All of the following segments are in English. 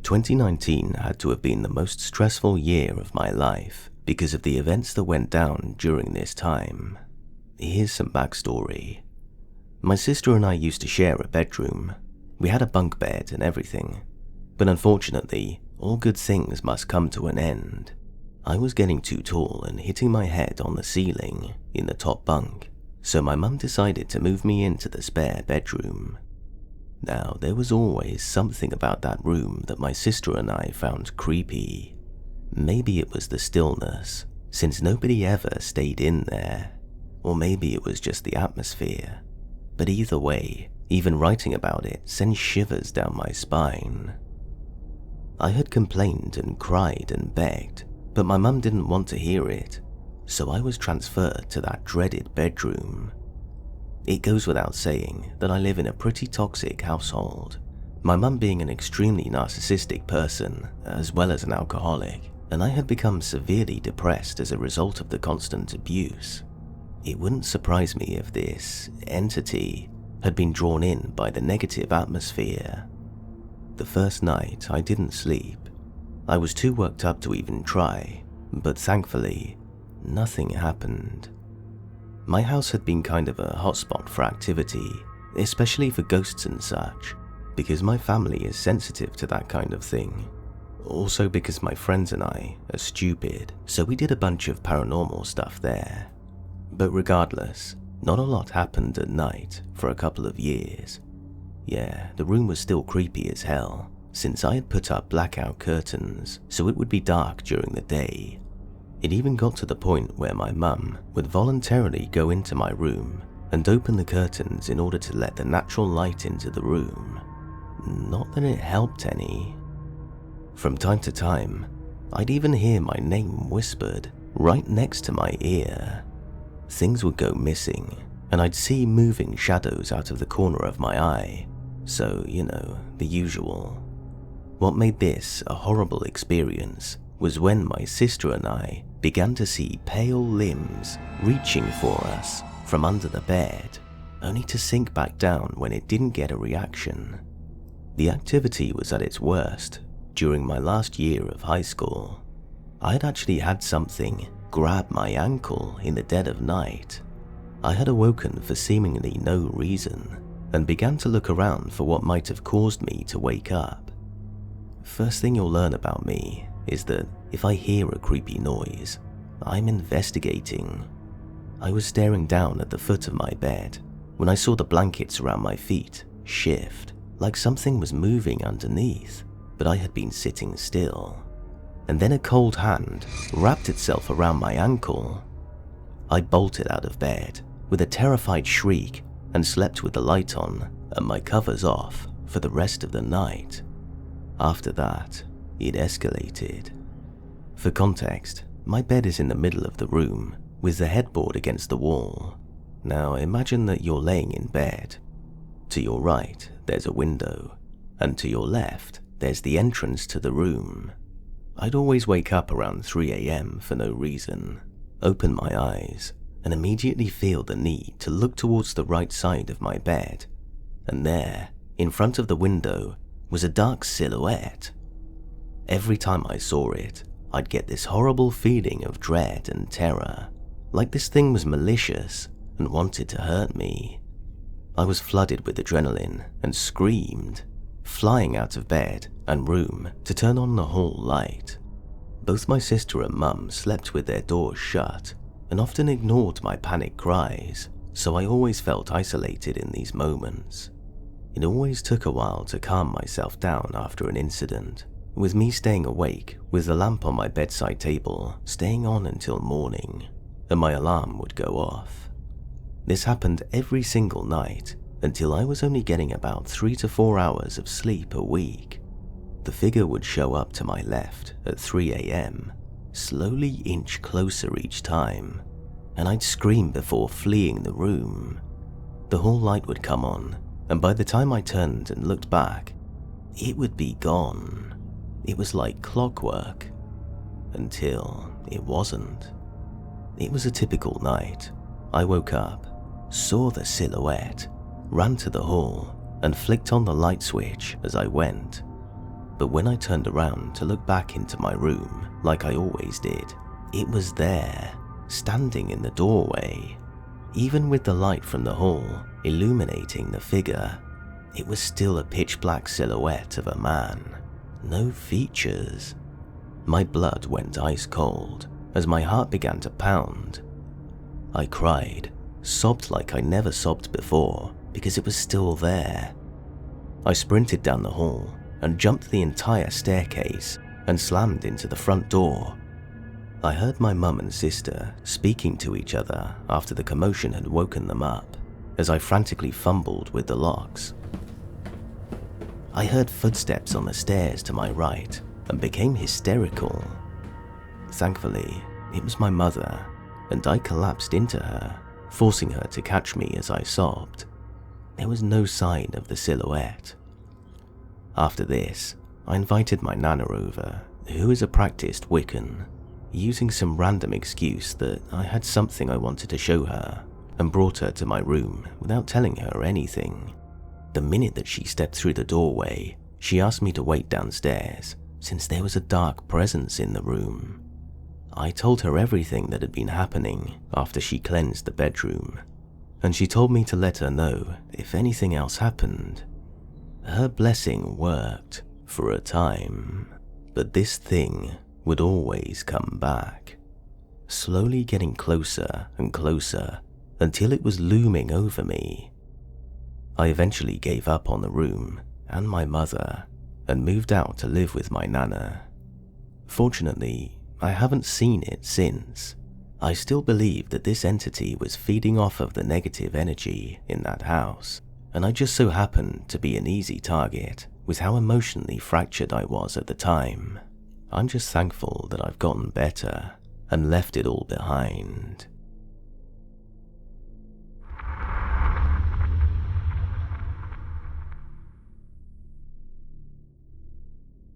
2019 had to have been the most stressful year of my life because of the events that went down during this time. Here's some backstory. My sister and I used to share a bedroom. We had a bunk bed and everything. But unfortunately, all good things must come to an end. I was getting too tall and hitting my head on the ceiling in the top bunk, so my mum decided to move me into the spare bedroom. Now, there was always something about that room that my sister and I found creepy. Maybe it was the stillness, since nobody ever stayed in there. Or maybe it was just the atmosphere. But either way, even writing about it sends shivers down my spine. I had complained and cried and begged, but my mum didn't want to hear it, so I was transferred to that dreaded bedroom. It goes without saying that I live in a pretty toxic household, my mum being an extremely narcissistic person as well as an alcoholic, and I had become severely depressed as a result of the constant abuse. It wouldn't surprise me if this entity had been drawn in by the negative atmosphere. The first night I didn't sleep. I was too worked up to even try, but thankfully, nothing happened. My house had been kind of a hotspot for activity, especially for ghosts and such, because my family is sensitive to that kind of thing. Also because my friends and I are stupid, so we did a bunch of paranormal stuff there. But regardless, not a lot happened at night for a couple of years. Yeah, the room was still creepy as hell, since I had put up blackout curtains so it would be dark during the day. It even got to the point where my mum would voluntarily go into my room and open the curtains in order to let the natural light into the room. Not that it helped any. From time to time, I'd even hear my name whispered right next to my ear. Things would go missing, and I'd see moving shadows out of the corner of my eye, so, the usual. What made this a horrible experience was when my sister and I began to see pale limbs reaching for us from under the bed, only to sink back down when it didn't get a reaction. The activity was at its worst during my last year of high school. I'd actually had something grab my ankle in the dead of night. I had awoken for seemingly no reason and began to look around for what might have caused me to wake up. First thing you'll learn about me is that if I hear a creepy noise, I'm investigating. I was staring down at the foot of my bed when I saw the blankets around my feet shift, like something was moving underneath, but I had been sitting still. And then a cold hand wrapped itself around my ankle. I bolted out of bed with a terrified shriek and slept with the light on and my covers off for the rest of the night. After that, it escalated. For context, my bed is in the middle of the room with the headboard against the wall. Now imagine that you're laying in bed. To your right, there's a window, and to your left, there's the entrance to the room. I'd always wake up around 3 a.m. for no reason, open my eyes, and immediately feel the need to look towards the right side of my bed. And there, in front of the window, was a dark silhouette. Every time I saw it, I'd get this horrible feeling of dread and terror, like this thing was malicious and wanted to hurt me. I was flooded with adrenaline and screamed, flying out of bed and room to turn on the hall light. Both my sister and mum slept with their doors shut and often ignored my panic cries, so I always felt isolated in these moments. It always took a while to calm myself down after an incident, with me staying awake with the lamp on my bedside table staying on until morning, and my alarm would go off. This happened every single night until I was only getting about 3 to 4 hours of sleep a week. The figure would show up to my left at 3 a.m., slowly inch closer each time, and I'd scream before fleeing the room. The hall light would come on, and by the time I turned and looked back, it would be gone. It was like clockwork, until it wasn't. It was a typical night. I woke up, saw the silhouette, ran to the hall, and flicked on the light switch as I went. But when I turned around to look back into my room, like I always did, it was there, standing in the doorway. Even with the light from the hall illuminating the figure, it was still a pitch-black silhouette of a man. No features. My blood went ice cold as my heart began to pound. I cried, sobbed like I never sobbed before because it was still there. I sprinted down the hall and jumped the entire staircase and slammed into the front door. I heard my mum and sister speaking to each other after the commotion had woken them up as I frantically fumbled with the locks. I heard footsteps on the stairs to my right and became hysterical. Thankfully, it was my mother, and I collapsed into her, forcing her to catch me as I sobbed. There was no sign of the silhouette. After this, I invited my nana over, who is a practiced Wiccan, using some random excuse that I had something I wanted to show her, and brought her to my room without telling her anything. The minute that she stepped through the doorway, she asked me to wait downstairs, since there was a dark presence in the room. I told her everything that had been happening after she cleansed the bedroom, and she told me to let her know if anything else happened. Her blessing worked for a time, but this thing would always come back, slowly getting closer and closer until it was looming over me. I eventually gave up on the room and my mother and moved out to live with my nana. Fortunately, I haven't seen it since. I still believe that this entity was feeding off of the negative energy in that house, and I just so happened to be an easy target with how emotionally fractured I was at the time. I'm just thankful that I've gotten better and left it all behind.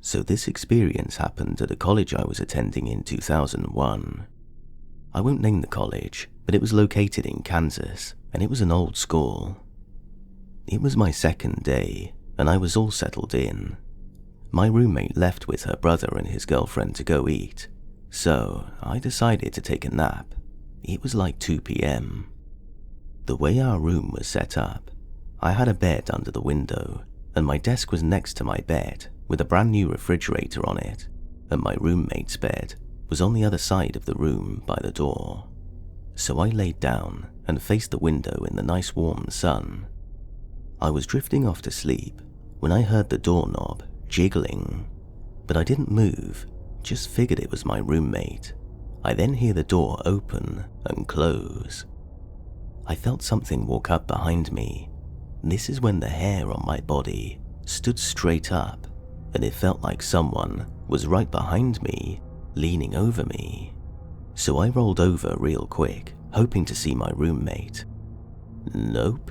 So this experience happened at a college I was attending in 2001. I won't name the college, but it was located in Kansas, and it was an old school. It was my second day, and I was all settled in. My roommate left with her brother and his girlfriend to go eat, so I decided to take a nap. It was like 2 p.m. The way our room was set up, I had a bed under the window, and my desk was next to my bed with a brand new refrigerator on it, and my roommate's bed was on the other side of the room by the door. So I laid down and faced the window in the nice warm sun. I was drifting off to sleep when I heard the doorknob jiggling, but I didn't move, just figured it was my roommate. I then hear the door open and close. I felt something walk up behind me. This is when the hair on my body stood straight up, and it felt like someone was right behind me, leaning over me. So I rolled over real quick, hoping to see my roommate. Nope,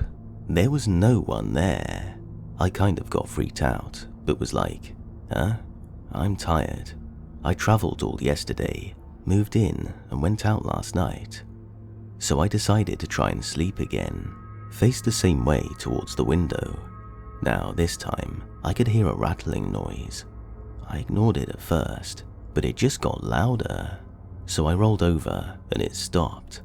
there was no one there. I kind of got freaked out, but was like, I'm tired. I traveled all yesterday, moved in, and went out last night. So I decided to try and sleep again, faced the same way towards the window. Now this time, I could hear a rattling noise. I ignored it at first, but it just got louder. So I rolled over and it stopped.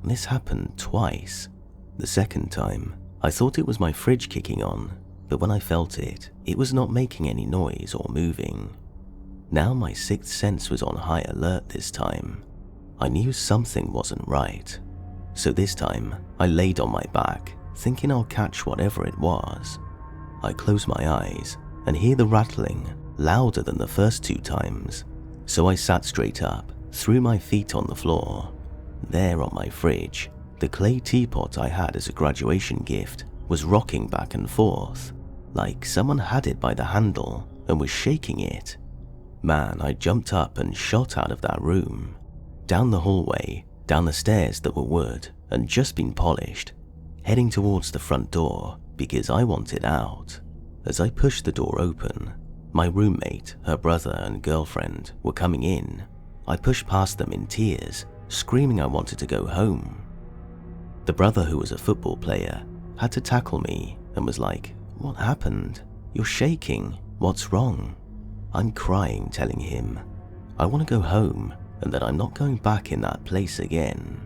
This happened twice. The second time, I thought it was my fridge kicking on, but when I felt it, it was not making any noise or moving. Now my sixth sense was on high alert this time. I knew something wasn't right. So this time, I laid on my back, thinking I'll catch whatever it was. I close my eyes and hear the rattling louder than the first 2 times. So I sat straight up, threw my feet on the floor. There on my fridge, the clay teapot I had as a graduation gift was rocking back and forth, like someone had it by the handle and was shaking it. Man, I jumped up and shot out of that room, down the hallway, down the stairs that were wood and just been polished, heading towards the front door because I wanted out. As I pushed the door open, my roommate, her brother and girlfriend were coming in. I pushed past them in tears, screaming I wanted to go home. The brother, who was a football player, had to tackle me and was like, "What happened? You're shaking. What's wrong?" I'm crying, telling him I want to go home and that I'm not going back in that place again.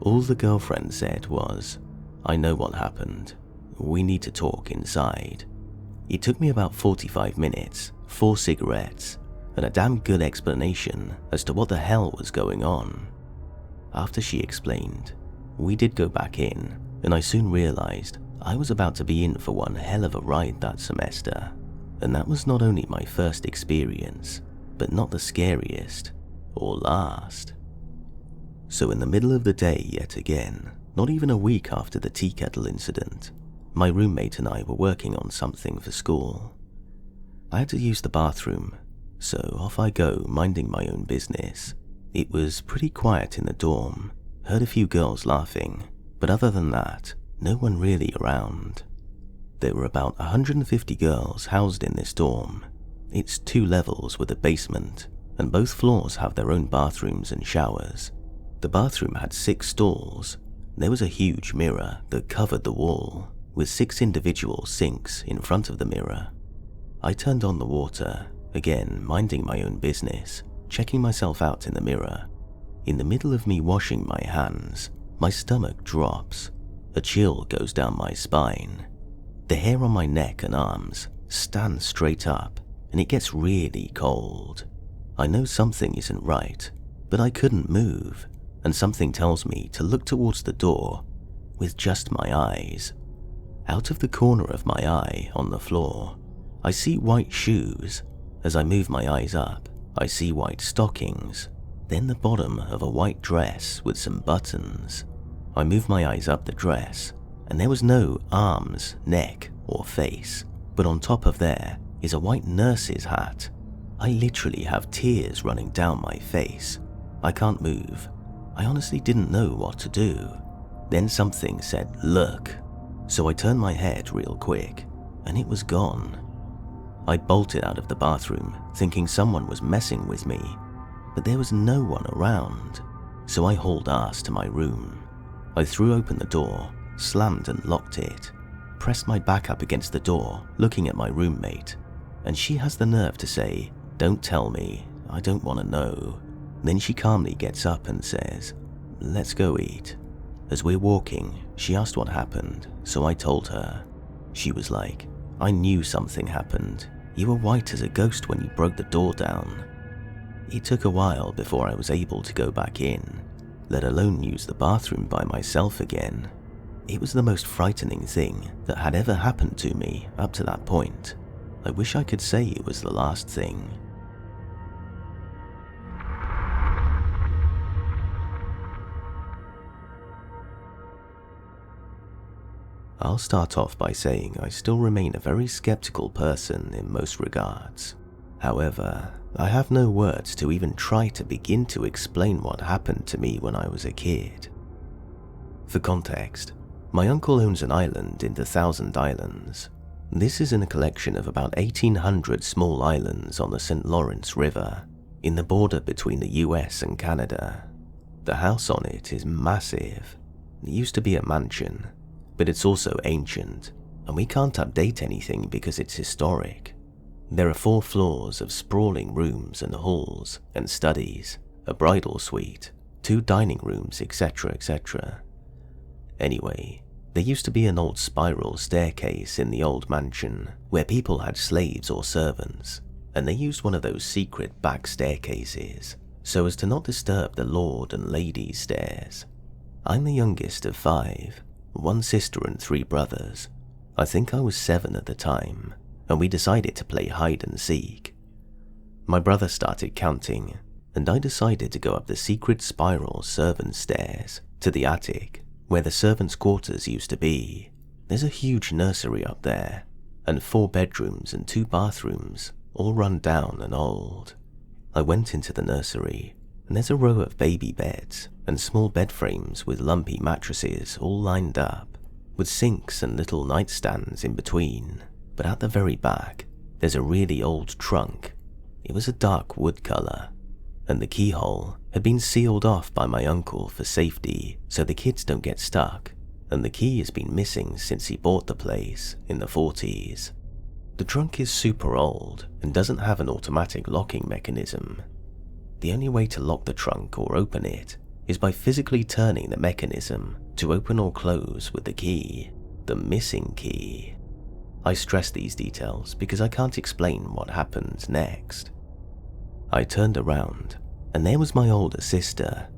All the girlfriend said was, "I know what happened. We need to talk inside." It took me about 45 minutes, 4 cigarettes, and a damn good explanation as to what the hell was going on. After she explained, we did go back in, and I soon realized I was about to be in for one hell of a ride that semester. And that was not only my first experience, but not the scariest or last. So in the middle of the day yet again, not even a week after the tea kettle incident, my roommate and I were working on something for school. I had to use the bathroom, so off I go, minding my own business. It was pretty quiet in the dorm, heard a few girls laughing, but other than that, no one really around. There were about 150 girls housed in this dorm. It's 2 levels with a basement, and both floors have their own bathrooms and showers. The bathroom had 6 stalls. There was a huge mirror that covered the wall, with 6 individual sinks in front of the mirror. I turned on the water, again minding my own business, checking myself out in the mirror. In the middle of me washing my hands, my stomach drops. A chill goes down my spine. The hair on my neck and arms stands straight up, and it gets really cold. I know something isn't right, but I couldn't move, and something tells me to look towards the door with just my eyes. Out of the corner of my eye on the floor, I see white shoes. As I move my eyes up, I see white stockings, then the bottom of a white dress with some buttons. I move my eyes up the dress, and there was no arms, neck, or face, but on top of there is a white nurse's hat. I literally have tears running down my face. I can't move. I honestly didn't know what to do. Then something said, "Look." So I turned my head real quick, and it was gone. I bolted out of the bathroom, thinking someone was messing with me, but there was no one around, so I hauled ass to my room. I threw open the door, slammed and locked it, pressed my back up against the door, looking at my roommate, and she has the nerve to say, "Don't tell me, I don't want to know." Then she calmly gets up and says, "Let's go eat." As we're walking, she asked what happened, so I told her. She was like, "I knew something happened. You were white as a ghost when you broke the door down." It took a while before I was able to go back in, let alone use the bathroom by myself again. It was the most frightening thing that had ever happened to me up to that point. I wish I could say it was the last thing. I'll start off by saying I still remain a very skeptical person in most regards. However, I have no words to even try to begin to explain what happened to me when I was a kid. For context, my uncle owns an island in the Thousand Islands. This is in a collection of about 1,800 small islands on the St. Lawrence River, in the border between the US and Canada. The house on it is massive. It used to be a mansion, but it's also ancient, and we can't update anything because it's historic. There are 4 floors of sprawling rooms and halls and studies, a bridal suite, 2 dining rooms, etc., etc. Anyway, there used to be an old spiral staircase in the old mansion where people had slaves or servants, and they used one of those secret back staircases so as to not disturb the lord and lady's stairs. I'm the youngest of 5, 1 sister and 3 brothers. I think I was 7 at the time, and we decided to play hide and seek. My brother started counting, and I decided to go up the secret spiral servant stairs to the attic, where the servants' quarters used to be. There's a huge nursery up there, and 4 bedrooms and 2 bathrooms, all run down and old. I went into the nursery, and there's a row of baby beds and small bed frames with lumpy mattresses all lined up, with sinks and little nightstands in between. But at the very back, there's a really old trunk. It was a dark wood color, and the keyhole had been sealed off by my uncle for safety so the kids don't get stuck, and the key has been missing since he bought the place in the 40s. The trunk is super old and doesn't have an automatic locking mechanism. The only way to lock the trunk or open it is by physically turning the mechanism to open or close with the key, the missing key. I stress these details because I can't explain what happened next. I turned around and there was my older sister.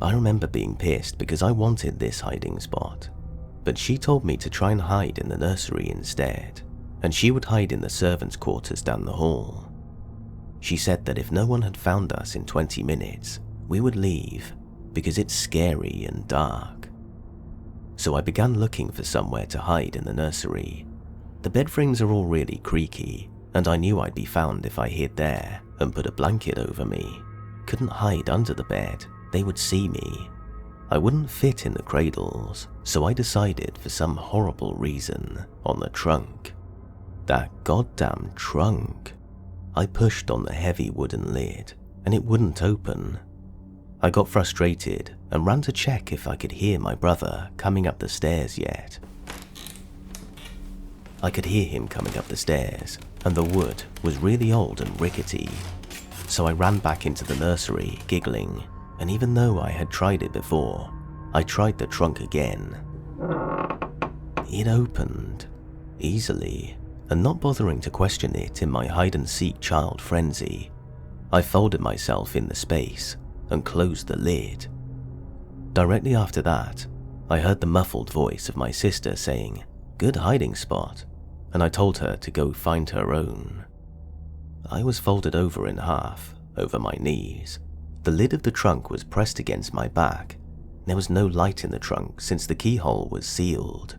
I remember being pissed because I wanted this hiding spot, but she told me to try and hide in the nursery instead, and she would hide in the servants' quarters down the hall. She said that if no one had found us in 20 minutes, we would leave because it's scary and dark. So I began looking for somewhere to hide in the nursery. The bed frames are all really creaky, and I knew I'd be found if I hid there and put a blanket over me. Couldn't hide under the bed, they would see me. I wouldn't fit in the cradles, so I decided for some horrible reason on the trunk. That goddamn trunk. I pushed on the heavy wooden lid, and it wouldn't open. I got frustrated and ran to check if I could hear my brother coming up the stairs yet. I could hear him coming up the stairs, and the wood was really old and rickety. So I ran back into the nursery, giggling, and even though I had tried it before, I tried the trunk again. It opened, easily, and not bothering to question it in my hide-and-seek child frenzy, I folded myself in the space and closed the lid. Directly after that, I heard the muffled voice of my sister saying, "Good hiding spot," and I told her to go find her own. I was folded over in half, over my knees. The lid of the trunk was pressed against my back. There was no light in the trunk since the keyhole was sealed.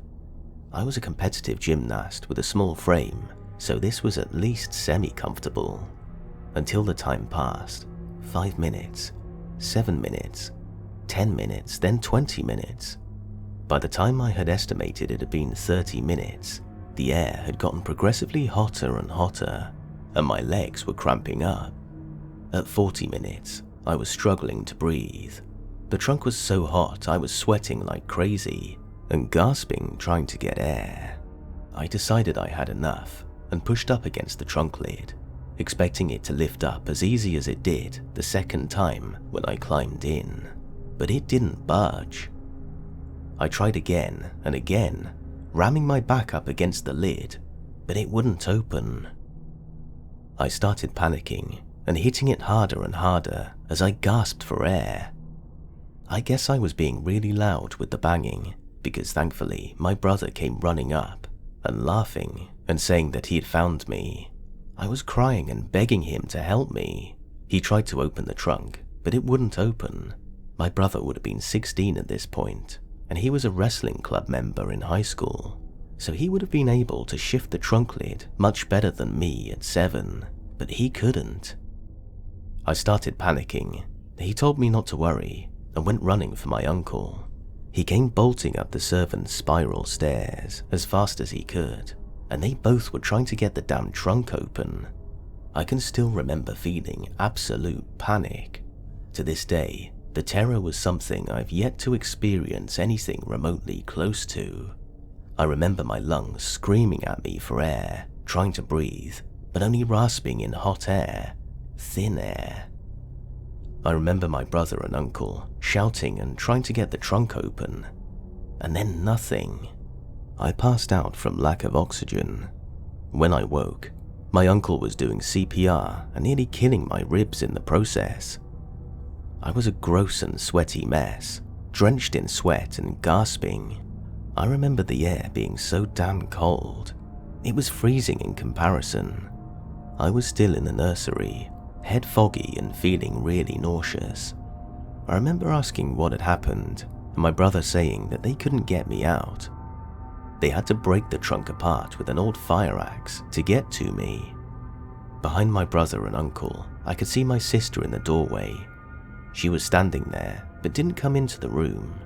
I was a competitive gymnast with a small frame, so this was at least semi-comfortable. Until the time passed. 5 minutes, 7 minutes, 10 minutes, then 20 minutes. By the time I had estimated it had been 30 minutes, the air had gotten progressively hotter and hotter, and my legs were cramping up. At 40 minutes, I was struggling to breathe. The trunk was so hot I was sweating like crazy and gasping trying to get air. I decided I had enough and pushed up against the trunk lid, expecting it to lift up as easy as it did the second time when I climbed in, but it didn't budge. I tried again and again, ramming my back up against the lid, but it wouldn't open. I started panicking and hitting it harder and harder as I gasped for air. I guess I was being really loud with the banging, because thankfully my brother came running up and laughing and saying that he had found me. I was crying and begging him to help me. He tried to open the trunk, but it wouldn't open. My brother would have been 16 at this point, and he was a wrestling club member in high school, so he would have been able to shift the trunk lid much better than me at 7, but he couldn't. I started panicking. He told me not to worry and went running for my uncle. He came bolting up the servants' spiral stairs as fast as he could, and they both were trying to get the damn trunk open. I can still remember feeling absolute panic. To this day, the terror was something I've yet to experience anything remotely close to. I remember my lungs screaming at me for air, trying to breathe, but only rasping in hot air, thin air. I remember my brother and uncle shouting and trying to get the trunk open, and then nothing. I passed out from lack of oxygen. When I woke, my uncle was doing CPR and nearly killing my ribs in the process. I was a gross and sweaty mess, drenched in sweat and gasping. I remember the air being so damn cold. It was freezing in comparison. I was still in the nursery, head foggy and feeling really nauseous. I remember asking what had happened, and my brother saying that they couldn't get me out. They had to break the trunk apart with an old fire axe to get to me. Behind my brother and uncle, I could see my sister in the doorway. She was standing there, but didn't come into the room.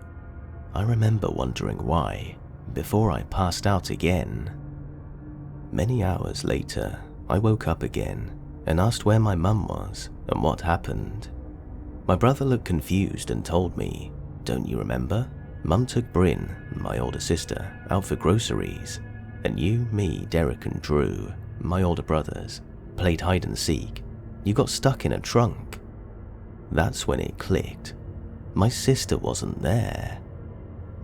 I remember wondering why, before I passed out again. Many hours later, I woke up again and asked where my mum was and what happened. My brother looked confused and told me, "Don't you remember? Mum took Bryn, my older sister, out for groceries, and you, me, Derek and Drew my older brothers, played hide and seek, you got stuck in a trunk. That's when it clicked. My sister wasn't there.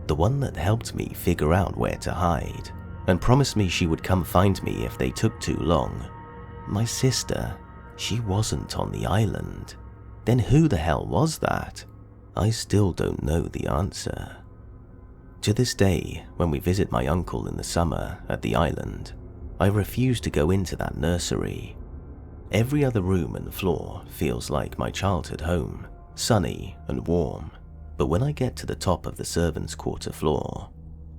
The one that helped me figure out where to hide and promised me she would come find me if they took too long. My sister, she wasn't on the island. Then who the hell was that? I still don't know the answer. To this day, when we visit my uncle in the summer at the island, I refuse to go into that nursery. Every other room and floor feels like my childhood home, sunny and warm. But when I get to the top of the servants' quarter floor,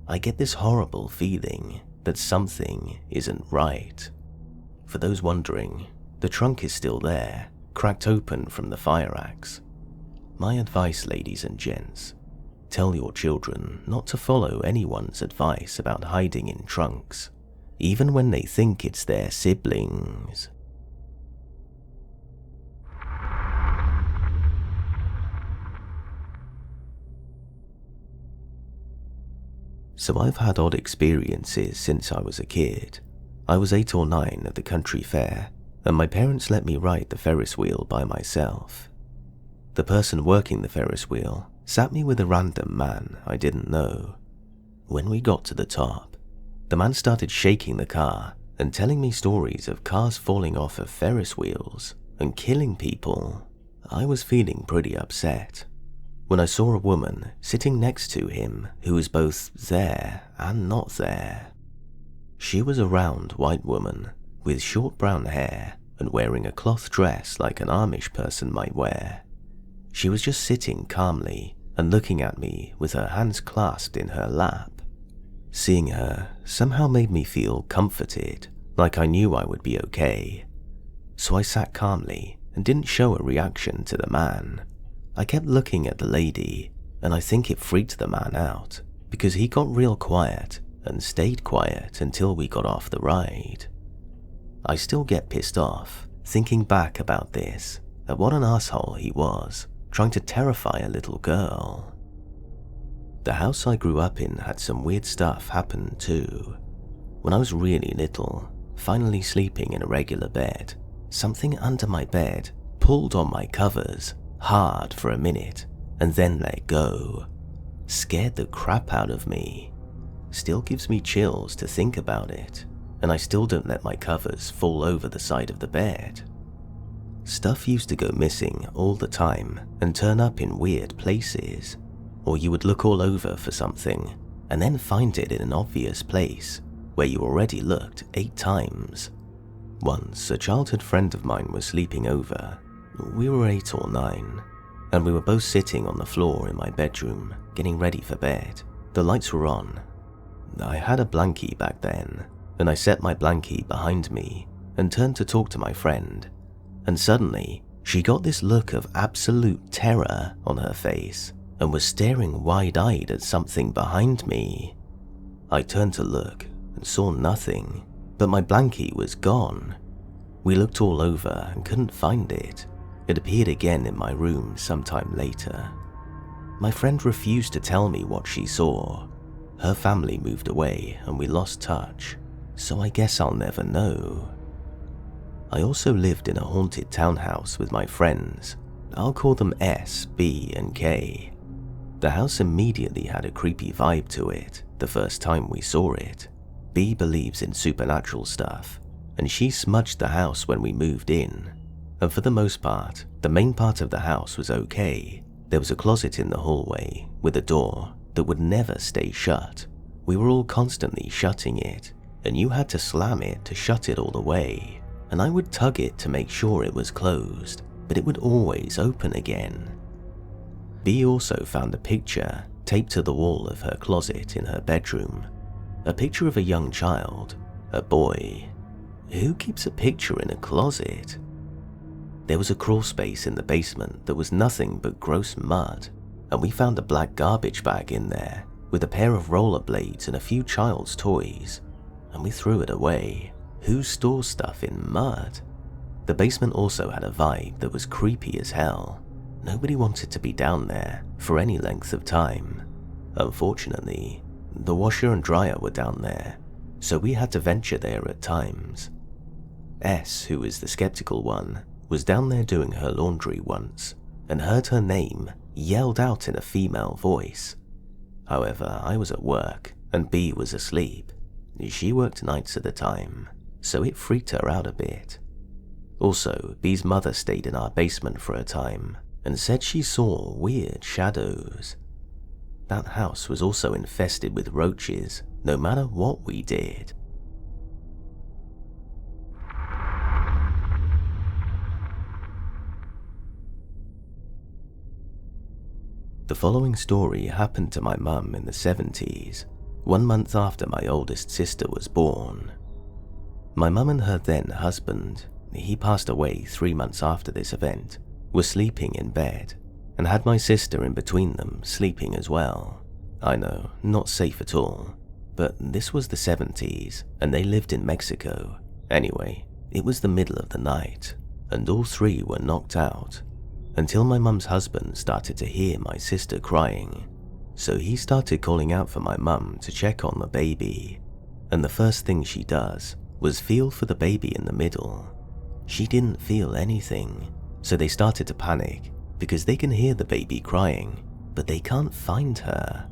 I get this horrible feeling that something isn't right. For those wondering, the trunk is still there, cracked open from the fire axe. My advice, ladies and gents, tell your children not to follow anyone's advice about hiding in trunks, even when they think it's their siblings. So I've had odd experiences since I was a kid. I was 8 or 9 at the country fair, and my parents let me ride the Ferris wheel by myself. The person working the Ferris wheel sat me with a random man I didn't know. When we got to the top, the man started shaking the car and telling me stories of cars falling off of Ferris wheels and killing people. I was feeling pretty upset when I saw a woman sitting next to him who was both there and not there. She was a round white woman with short brown hair and wearing a cloth dress like an Amish person might wear. She was just sitting calmly and looking at me with her hands clasped in her lap. Seeing her somehow made me feel comforted, like I knew I would be okay. So I sat calmly and didn't show a reaction to the man. I kept looking at the lady, and I think it freaked the man out because he got real quiet and stayed quiet until we got off the ride. I still get pissed off thinking back about this, at what an asshole he was, trying to terrify a little girl. The house I grew up in had some weird stuff happen too. When I was really little, finally sleeping in a regular bed, something under my bed pulled on my covers hard for a minute and then let go. Scared the crap out of me. Still gives me chills to think about it, and I still don't let my covers fall over the side of the bed. Stuff used to go missing all the time and turn up in weird places, or you would look all over for something and then find it in an obvious place where you already looked 8 times. Once, a childhood friend of mine was sleeping over. We were 8 or 9, and we were both sitting on the floor in my bedroom, getting ready for bed. The lights were on. I had a blankie back then, and I set my blankie behind me and turned to talk to my friend, and suddenly she got this look of absolute terror on her face and was staring wide-eyed at something behind me. I turned to look and saw nothing, but my blankie was gone. We looked all over and couldn't find it. It appeared again in my room sometime later. My friend refused to tell me what she saw. Her family moved away and we lost touch, so I guess I'll never know. I also lived in a haunted townhouse with my friends. I'll call them S, B, and K. The house immediately had a creepy vibe to it the first time we saw it. B believes in supernatural stuff, and she smudged the house when we moved in. And for the most part, the main part of the house was okay. There was a closet in the hallway with a door that would never stay shut. We were all constantly shutting it, and you had to slam it to shut it all the way. And I would tug it to make sure it was closed, but it would always open again. B also found a picture taped to the wall of her closet in her bedroom. A picture of a young child, a boy. Who keeps a picture in a closet? There was a crawl space in the basement that was nothing but gross mud, and we found a black garbage bag in there with a pair of rollerblades and a few child's toys, and we threw it away. Who stores stuff in mud? The basement also had a vibe that was creepy as hell. Nobody wanted to be down there for any length of time. Unfortunately, the washer and dryer were down there, so we had to venture there at times. S, who is the skeptical one, was down there doing her laundry once and heard her name yelled out in a female voice. However, I was at work and B was asleep. She worked nights at the time, so it freaked her out a bit. Also, B's mother stayed in our basement for a time and said she saw weird shadows. That house was also infested with roaches, no matter what we did. The following story happened to my mum in the 70s, 1 month after my oldest sister was born. My mum and her then husband, he passed away 3 months after this event, were sleeping in bed and had my sister in between them sleeping as well. I know, not safe at all, but this was the 70s and they lived in Mexico. Anyway, it was the middle of the night and all three were knocked out until my mum's husband started to hear my sister crying. So he started calling out for my mum to check on the baby, and the first thing she does was feel for the baby in the middle. She didn't feel anything, so they started to panic because they can hear the baby crying, but they can't find her.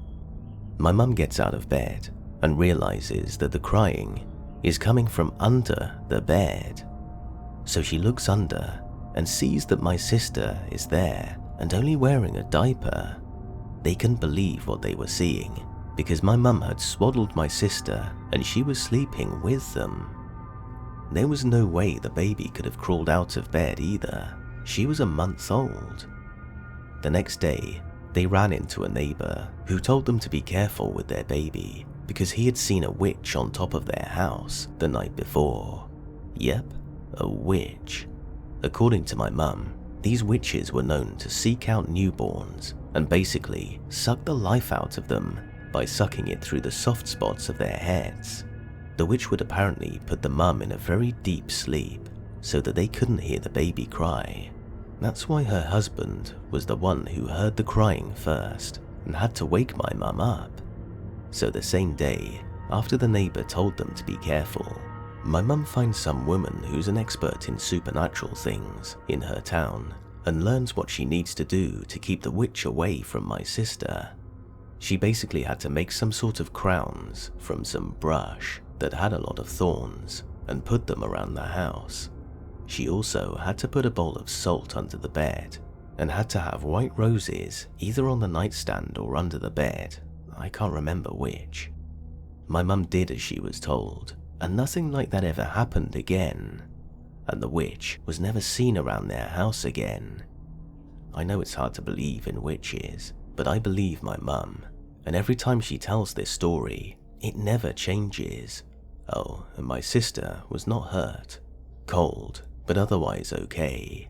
My mum gets out of bed and realizes that the crying is coming from under the bed. So she looks under and sees that my sister is there and only wearing a diaper. They couldn't believe what they were seeing because my mum had swaddled my sister and she was sleeping with them. There was no way the baby could have crawled out of bed either. She was a month old. The next day, they ran into a neighbor who told them to be careful with their baby because he had seen a witch on top of their house the night before. Yep, a witch. According to my mum, these witches were known to seek out newborns and basically suck the life out of them by sucking it through the soft spots of their heads. The witch would apparently put the mum in a very deep sleep so that they couldn't hear the baby cry. That's why her husband was the one who heard the crying first and had to wake my mum up. So the same day, after the neighbor told them to be careful, my mum finds some woman who's an expert in supernatural things in her town and learns what she needs to do to keep the witch away from my sister. She basically had to make some sort of crowns from some brush that had a lot of thorns and put them around the house. She also had to put a bowl of salt under the bed and had to have white roses either on the nightstand or under the bed. I can't remember which. My mum did as she was told, and nothing like that ever happened again, and the witch was never seen around their house again. I know it's hard to believe in witches, but I believe my mum, and every time she tells this story, it never changes. Oh, and my sister was not hurt. Cold, but otherwise okay.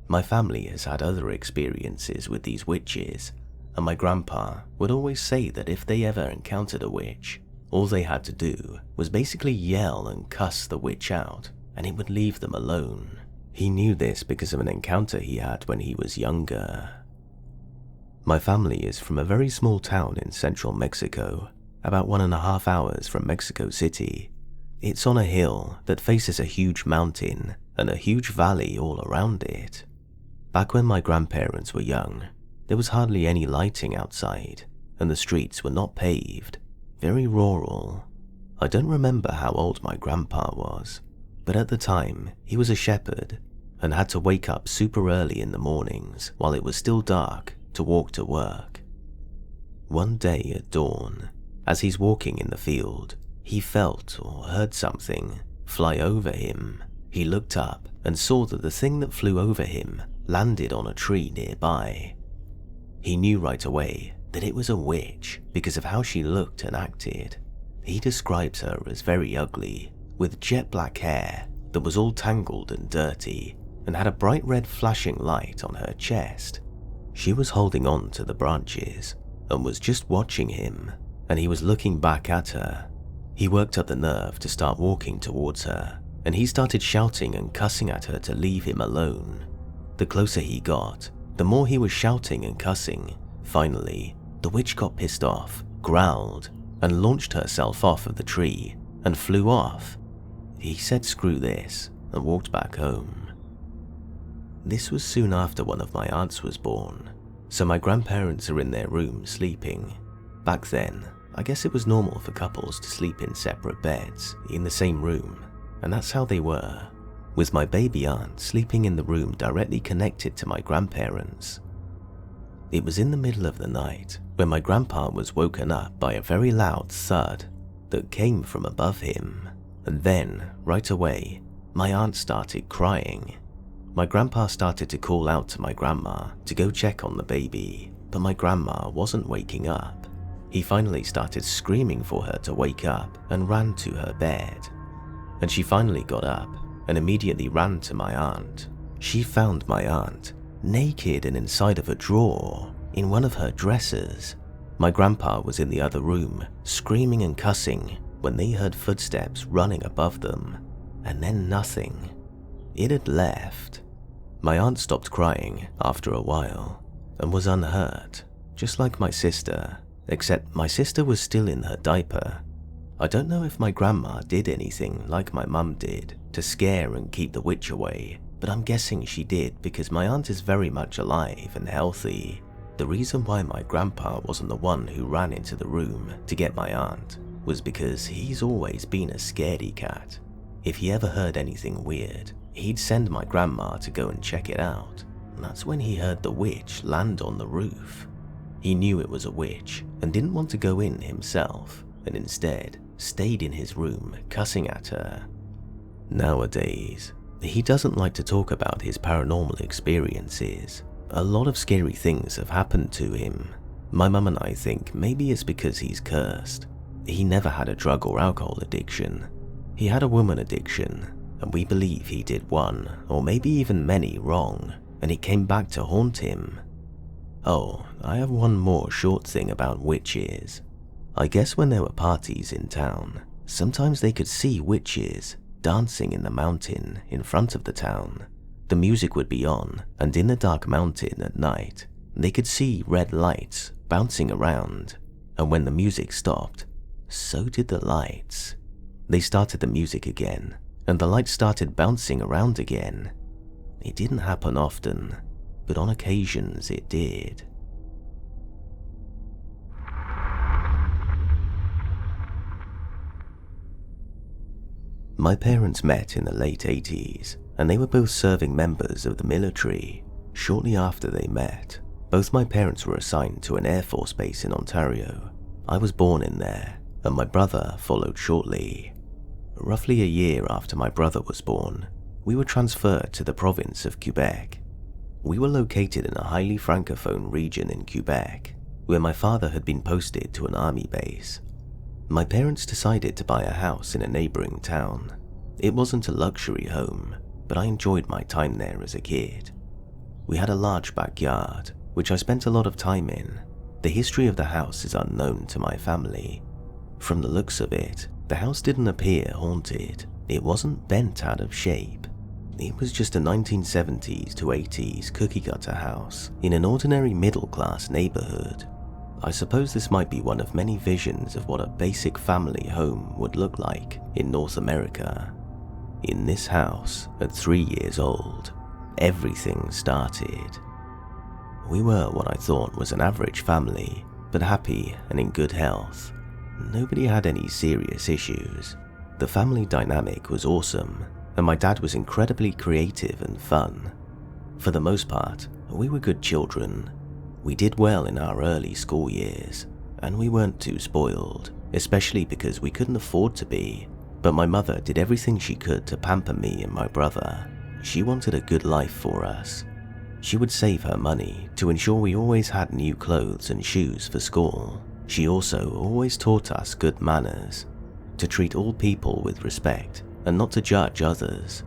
My family has had other experiences with these witches, and my grandpa would always say that if they ever encountered a witch, all they had to do was basically yell and cuss the witch out, and it would leave them alone. He knew this because of an encounter he had when he was younger. My family is from a very small town in central Mexico, about 1.5 hours from Mexico City. It's on a hill that faces a huge mountain and a huge valley all around it. Back when my grandparents were young, there was hardly any lighting outside, and the streets were not paved. Very rural. I don't remember how old my grandpa was, but at the time he was a shepherd and had to wake up super early in the mornings while it was still dark to walk to work. One day at dawn, as he's walking in the field, he felt or heard something fly over him. He looked up and saw that the thing that flew over him landed on a tree nearby. He knew right away that it was a witch because of how she looked and acted. He describes her as very ugly, with jet black hair that was all tangled and dirty, and had a bright red flashing light on her chest. She was holding on to the branches and was just watching him, and he was looking back at her. He worked up the nerve to start walking towards her, and he started shouting and cussing at her to leave him alone. The closer he got, the more he was shouting and cussing. Finally, the witch got pissed off, growled, and launched herself off of the tree and flew off. He said screw this and walked back home. This was soon after one of my aunts was born, so my grandparents are in their room sleeping. Back then, I guess it was normal for couples to sleep in separate beds in the same room, and that's how they were, with my baby aunt sleeping in the room directly connected to my grandparents. It was in the middle of the night when my grandpa was woken up by a very loud thud that came from above him, and then, right away, my aunt started crying. My grandpa started to call out to my grandma to go check on the baby, but my grandma wasn't waking up. He finally started screaming for her to wake up and ran to her bed. And she finally got up and immediately ran to my aunt. She found my aunt naked and inside of a drawer in one of her dresses. My grandpa was in the other room screaming and cussing when they heard footsteps running above them, and then nothing. It had left. My aunt stopped crying after a while and was unhurt, just like my sister, except my sister was still in her diaper. I don't know if my grandma did anything like my mum did to scare and keep the witch away, but I'm guessing she did because my aunt is very much alive and healthy. The reason why my grandpa wasn't the one who ran into the room to get my aunt was because he's always been a scaredy cat. If he ever heard anything weird, he'd send my grandma to go and check it out, and that's when he heard the witch land on the roof. He knew it was a witch and didn't want to go in himself, and instead stayed in his room cussing at her. Nowadays, he doesn't like to talk about his paranormal experiences. A lot of scary things have happened to him. My mum and I think maybe it's because he's cursed. He never had a drug or alcohol addiction. He had a woman addiction, and we believe he did one, or maybe even many, wrong, and it came back to haunt him. Oh, I have one more short thing about witches. I guess when there were parties in town, sometimes they could see witches dancing in the mountain in front of the town. The music would be on, and in the dark mountain at night, they could see red lights bouncing around, and when the music stopped, so did the lights. They started the music again, and the lights started bouncing around again. It didn't happen often, but on occasions it did. My parents met in the late 80s, and they were both serving members of the military. Shortly after they met, both my parents were assigned to an Air Force base in Ontario. I was born in there, and my brother followed shortly. Roughly a year after my brother was born, we were transferred to the province of Quebec. We were located in a highly francophone region in Quebec, where my father had been posted to an army base. My parents decided to buy a house in a neighboring town. It wasn't a luxury home, but I enjoyed my time there as a kid. We had a large backyard, which I spent a lot of time in. The history of the house is unknown to my family. From the looks of it, the house didn't appear haunted. It wasn't bent out of shape. It was just a 1970s to 80s cookie-cutter house in an ordinary middle-class neighborhood. I suppose this might be one of many visions of what a basic family home would look like in North America. In this house, at 3 years old, everything started. We were what I thought was an average family, but happy and in good health. Nobody had any serious issues. The family dynamic was awesome, and my dad was incredibly creative and fun. For the most part, we were good children. We did well in our early school years, and we weren't too spoiled, especially because we couldn't afford to be. But my mother did everything she could to pamper me and my brother. She wanted a good life for us. She would save her money to ensure we always had new clothes and shoes for school. She also always taught us good manners, to treat all people with respect and not to judge others.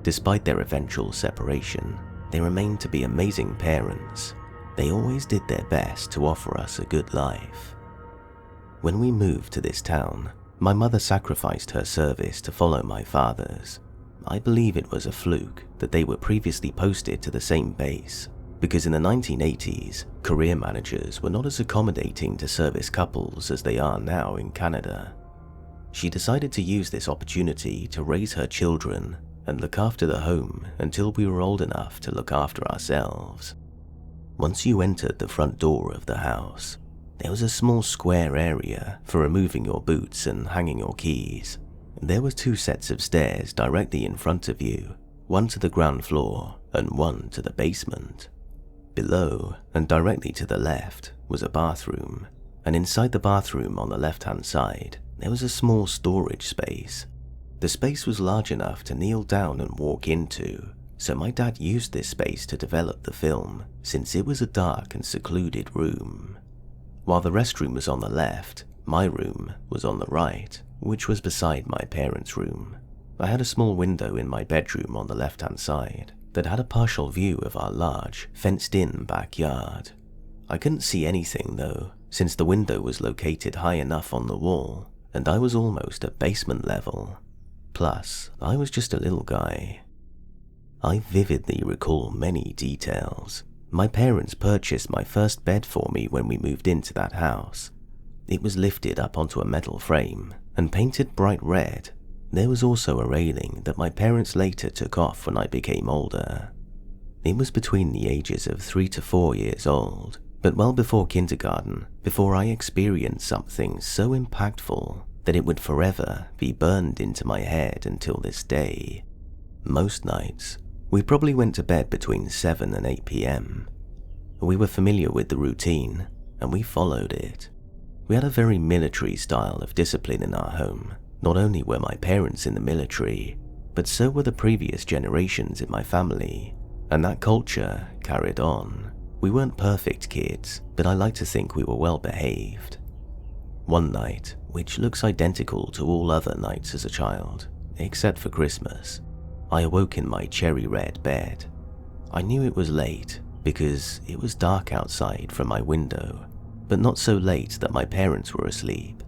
Despite their eventual separation, they remained to be amazing parents. They always did their best to offer us a good life. When we moved to this town, my mother sacrificed her service to follow my father's. I believe it was a fluke that they were previously posted to the same base, because in the 1980s, career managers were not as accommodating to service couples as they are now in Canada. She decided to use this opportunity to raise her children and look after the home until we were old enough to look after ourselves. Once you entered the front door of the house, there was a small square area for removing your boots and hanging your keys. There were 2 sets of stairs directly in front of you, one to the ground floor and one to the basement. Below and directly to the left was a bathroom, and inside the bathroom on the left-hand side, there was a small storage space. The space was large enough to kneel down and walk into, so my dad used this space to develop the film since it was a dark and secluded room. While the restroom was on the left, my room was on the right, which was beside my parents' room. I had a small window in my bedroom on the left-hand side that had a partial view of our large, fenced-in backyard. I couldn't see anything though, since the window was located high enough on the wall, and I was almost at basement level. Plus, I was just a little guy. I vividly recall many details. My parents purchased my first bed for me when we moved into that house. It was lifted up onto a metal frame and painted bright red. There was also a railing that my parents later took off when I became older. It was between the ages of 3 to 4 years old, but well before kindergarten, before I experienced something so impactful that it would forever be burned into my head until this day. Most nights, we probably went to bed between 7 and 8 p.m. We were familiar with the routine, and we followed it. We had a very military style of discipline in our home. Not only were my parents in the military, but so were the previous generations in my family, and that culture carried on. We weren't perfect kids, but I like to think we were well behaved. One night, which looks identical to all other nights as a child, except for Christmas, I awoke in my cherry red bed. I knew it was late because it was dark outside from my window, but not so late that my parents were asleep,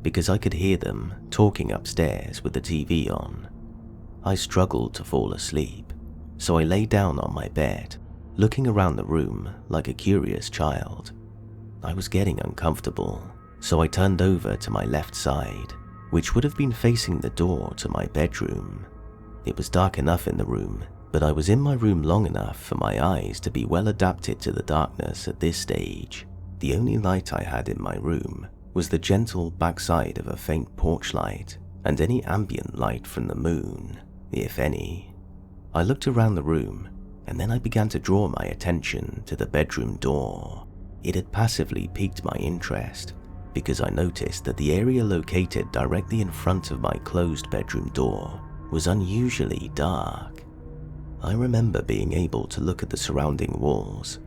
because I could hear them talking upstairs with the TV on. I struggled to fall asleep, so I lay down on my bed, looking around the room like a curious child. I was getting uncomfortable, so I turned over to my left side, which would have been facing the door to my bedroom. It was dark enough in the room, but I was in my room long enough for my eyes to be well adapted to the darkness at this stage. The only light I had in my room was the gentle backside of a faint porch light and any ambient light from the moon, if any. I looked around the room, and then I began to draw my attention to the bedroom door. It had passively piqued my interest, because I noticed that the area located directly in front of my closed bedroom door was unusually dark. I remember being able to look at the surrounding walls,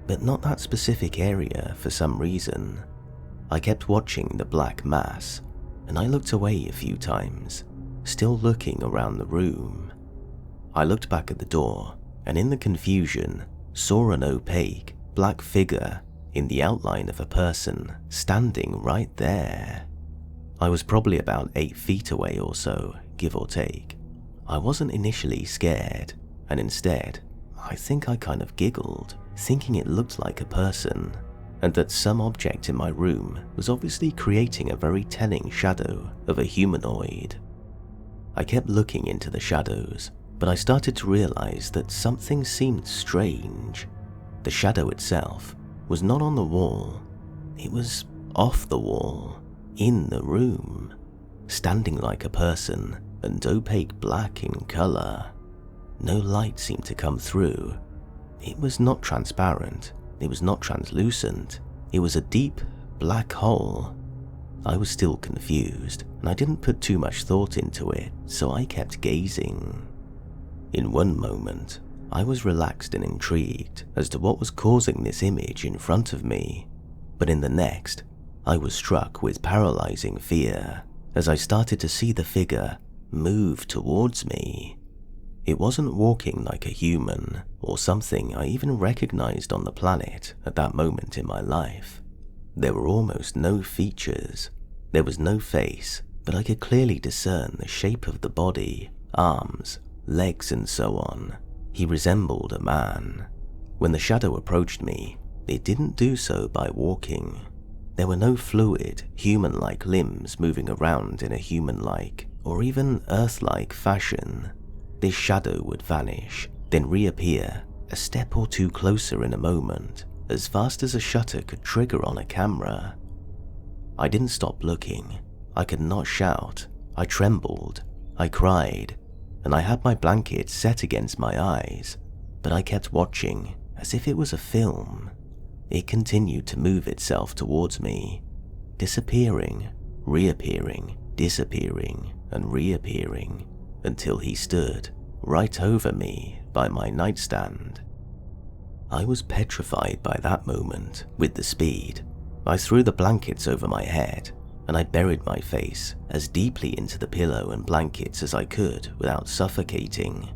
but not that specific area for some reason. I kept watching the black mass, and I looked away a few times, still looking around the room. I looked back at the door, and in the confusion, saw an opaque, black figure in the outline of a person standing right there. I was probably about 8 feet away or so, give or take. I wasn't initially scared, and instead, I think I kind of giggled, thinking it looked like a person, and that some object in my room was obviously creating a very telling shadow of a humanoid. I kept looking into the shadows, but I started to realize that something seemed strange. The shadow itself was not on the wall, it was off the wall, in the room, standing like a person and opaque black in color. No light seemed to come through. It was not transparent, it was not translucent, it was a deep black hole. I was still confused, and I didn't put too much thought into it, so I kept gazing. In one moment, I was relaxed and intrigued as to what was causing this image in front of me, but in the next, I was struck with paralyzing fear as I started to see the figure move towards me. It wasn't walking like a human or something I even recognized on the planet at that moment in my life. There were almost no features. There was no face, but I could clearly discern the shape of the body, arms, legs, and so on. He resembled a man. When the shadow approached me, it didn't do so by walking. There were no fluid, human-like limbs moving around in a human-like or even Earth-like fashion. this shadow would vanish, then reappear a step or two closer in a moment, as fast as a shutter could trigger on a camera. I didn't stop looking. I could not shout. I trembled. I cried, and I had my blanket set against my eyes, but I kept watching as if it was a film. It continued to move itself towards me, disappearing, reappearing, disappearing, and reappearing, until he stood right over me by my nightstand. I was petrified by that moment with the speed. I threw the blankets over my head, and I buried my face as deeply into the pillow and blankets as I could without suffocating.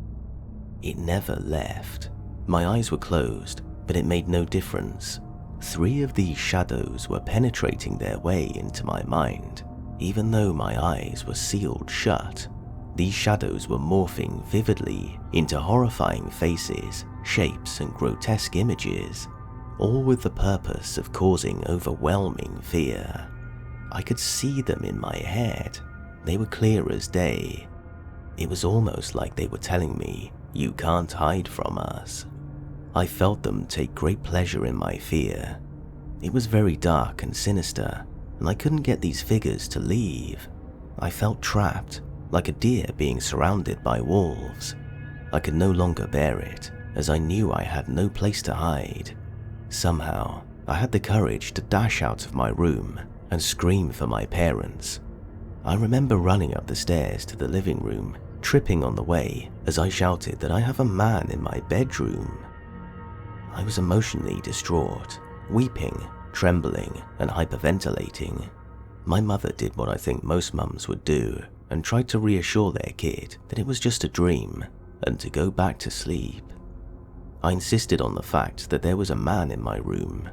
It never left. My eyes were closed, but it made no difference. 3 of these shadows were penetrating their way into my mind, even though my eyes were sealed shut. These shadows were morphing vividly into horrifying faces, shapes, and grotesque images, all with the purpose of causing overwhelming fear. I could see them in my head. They were clear as day. It was almost like they were telling me, "You can't hide from us." I felt them take great pleasure in my fear. It was very dark and sinister, and I couldn't get these figures to leave. I felt trapped, like a deer being surrounded by wolves. I could no longer bear it, as I knew I had no place to hide. Somehow, I had the courage to dash out of my room and scream for my parents. I remember running up the stairs to the living room, tripping on the way as I shouted that I have a man in my bedroom. I was emotionally distraught, weeping, trembling, and hyperventilating. My mother did what I think most mums would do and tried to reassure their kid that it was just a dream and to go back to sleep. I insisted on the fact that there was a man in my room.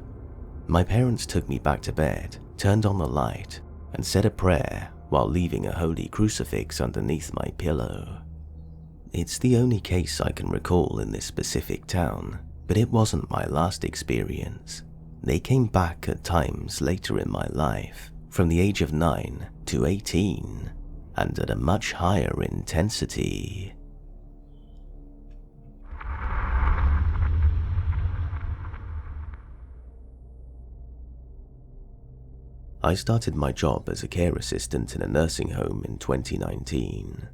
My parents took me back to bed, turned on the light, and said a prayer while leaving a holy crucifix underneath my pillow. It's the only case I can recall in this specific town, but it wasn't my last experience. They came back at times later in my life, from the age of 9 to 18, and at a much higher intensity. I started my job as a care assistant in a nursing home in 2019.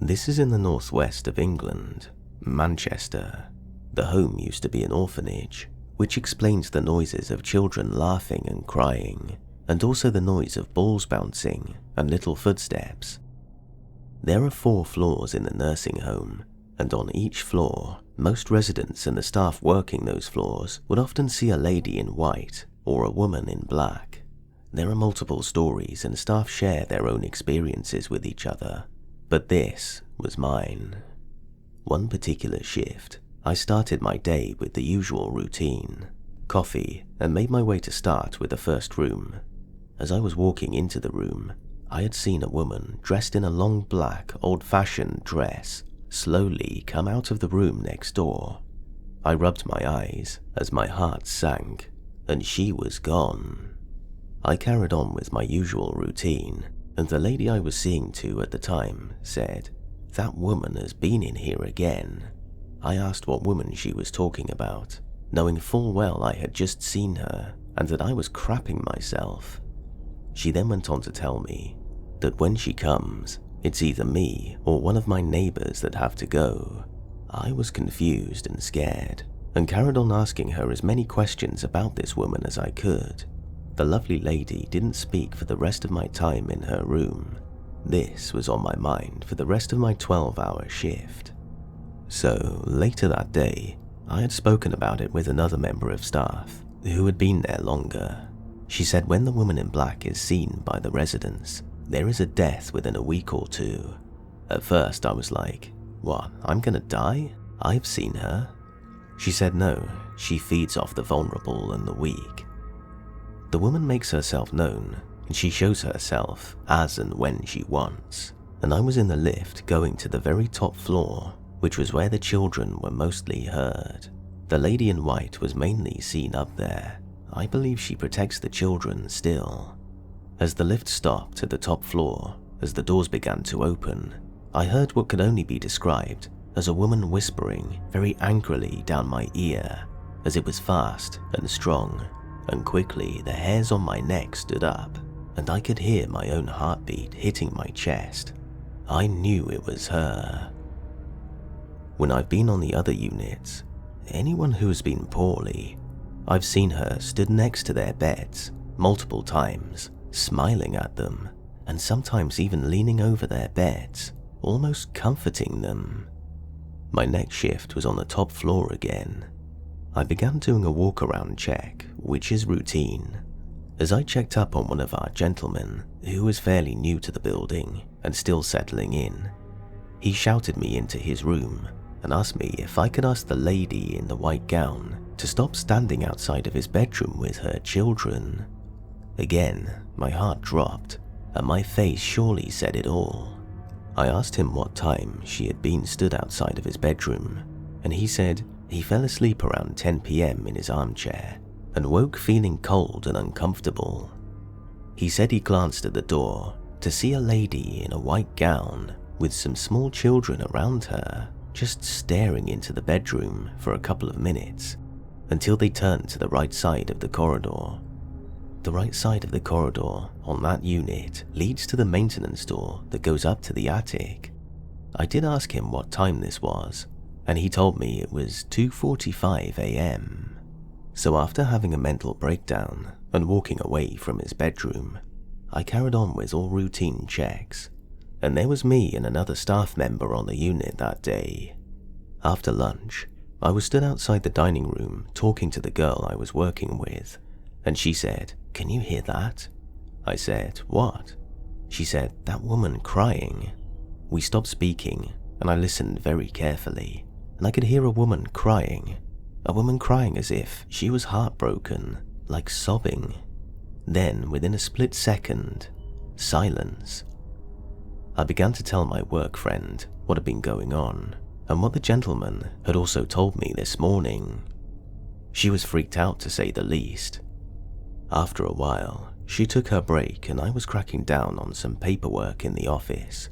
This is in the northwest of England, Manchester. The home used to be an orphanage, which explains the noises of children laughing and crying, and also the noise of balls bouncing and little footsteps. There are 4 floors in the nursing home, and on each floor, most residents and the staff working those floors would often see a lady in white or a woman in black. There are multiple stories and staff share their own experiences with each other, but this was mine. One particular shift, I started my day with the usual routine, coffee, and made my way to start with the first room. As I was walking into the room, I had seen a woman dressed in a long black, old-fashioned dress slowly come out of the room next door. I rubbed my eyes as my heart sank, and she was gone. I carried on with my usual routine, and the lady I was seeing to at the time said, "That woman has been in here again." I asked what woman she was talking about, knowing full well I had just seen her and that I was crapping myself. She then went on to tell me that when she comes, it's either me or one of my neighbors that have to go. I was confused and scared, and carried on asking her as many questions about this woman as I could. The lovely lady didn't speak for the rest of my time in her room. This was on my mind for the rest of my 12-hour shift. So, later that day, I had spoken about it with another member of staff who had been there longer. She said when the woman in black is seen by the residents, there is a death within a week or 2. At first I was like, "What, I'm gonna die? I've seen her." She said no, she feeds off the vulnerable and the weak. The woman makes herself known, and she shows herself as and when she wants, and I was in the lift going to the very top floor, which was where the children were mostly heard. The lady in white was mainly seen up there. I believe she protects the children still. As the lift stopped at the top floor, as the doors began to open, I heard what could only be described as a woman whispering very angrily down my ear, as it was fast and strong, and quickly the hairs on my neck stood up, and I could hear my own heartbeat hitting my chest. I knew it was her. When I've been on the other units, anyone who has been poorly, I've seen her stood next to their beds multiple times, smiling at them, and sometimes even leaning over their beds, almost comforting them. My next shift was on the top floor again. I began doing a walk-around check, which is routine. As I checked up on one of our gentlemen, who was fairly new to the building and still settling in, he shouted me into his room and asked me if I could ask the lady in the white gown to stop standing outside of his bedroom with her children. Again, my heart dropped, and my face surely said it all. I asked him what time she had been stood outside of his bedroom, and he said he fell asleep around 10 p.m. in his armchair and woke feeling cold and uncomfortable. He said he glanced at the door to see a lady in a white gown with some small children around her just staring into the bedroom for a couple of minutes until they turned to the right side of the corridor. The right side of the corridor on that unit leads to the maintenance door that goes up to the attic. I did ask him what time this was, and he told me it was 2:45 a.m. So after having a mental breakdown and walking away from his bedroom, I carried on with all routine checks, and there was me and another staff member on the unit that day. After lunch, I was stood outside the dining room talking to the girl I was working with, and she said, "Can you hear that?" I said, "What?" She said, "That woman crying." We stopped speaking, and I listened very carefully, and I could hear a woman crying as if she was heartbroken, like sobbing. Then, within a split second, silence. I began to tell my work friend what had been going on, and what the gentleman had also told me this morning. She was freaked out, to say the least. After a while, she took her break and I was cracking down on some paperwork in the office.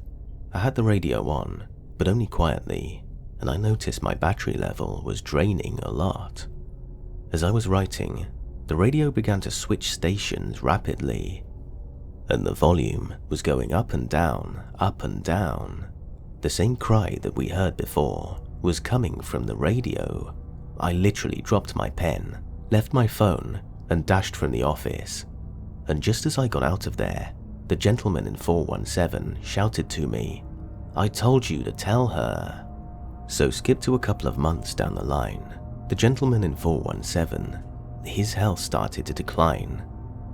I had the radio on, but only quietly, and I noticed my battery level was draining a lot. As I was writing, the radio began to switch stations rapidly, and the volume was going up and down, up and down. The same cry that we heard before was coming from the radio. I literally dropped my pen, left my phone, and dashed from the office. And just as I got out of there, the gentleman in 417 shouted to me, "I told you to tell her." So skip to a couple of months down the line. The gentleman in 417, his health started to decline.